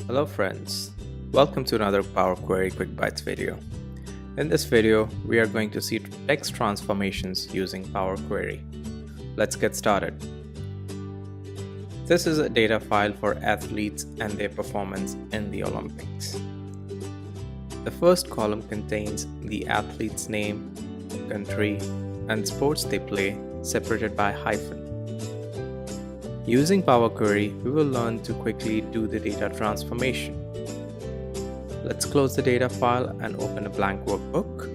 Hello friends, welcome to another PowerQuery QuickBytes video. In this video, we are going to see text transformations using PowerQuery. Let's get started. This is a data file for athletes and their performance in the Olympics. The first column contains the athlete's name, country, and sports they play, separated by hyphen. Using PowerQuery, we will learn to quickly do the data transformation. Let's close the data file and open a blank workbook.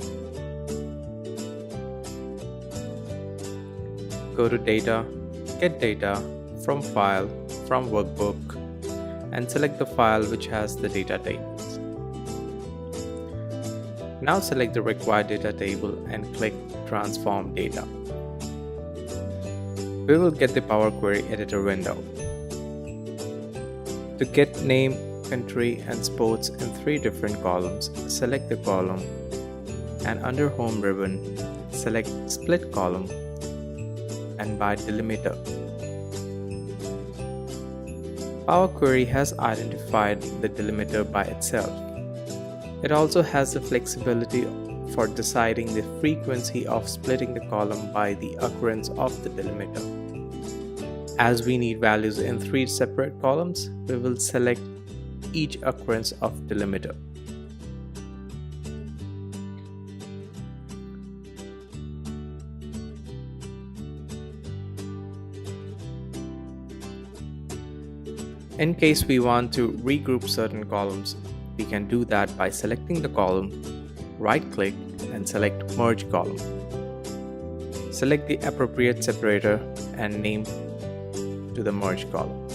Go to Data, Get Data, From File, From Workbook, and select the file which has the data tables. Now select the required data table and click Transform Data. We will get the PowerQuery editor window. To get name, country, and sports in 3 different columns, select the column and under Home ribbon, select Split Column and by Delimiter. PowerQuery has identified the delimiter by itself. It also has the flexibility for deciding the frequency of splitting the column by the occurrence of the delimiter. As we need values in 3 separate columns, we will select each occurrence of delimiter. In case we want to regroup certain columns, we can do that by selecting the column, right-click and select Merge Column. Select the appropriate separator and name to the merge column.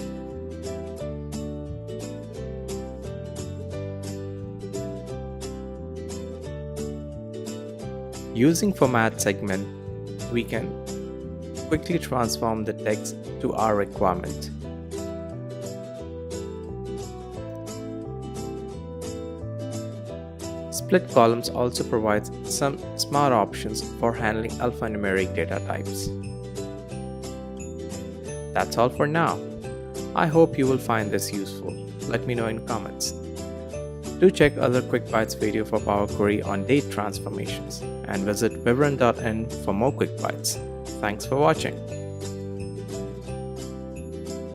Using Format Segment, we can quickly transform the text to our requirement. Split columns also provides some smart options for handling alphanumeric data types. That's all for now. I hope you will find this useful. Let me know in comments. Do check other QuickBytes video for PowerQuery on date transformations and visit vivran.in for more QuickBytes. Thanks for watching.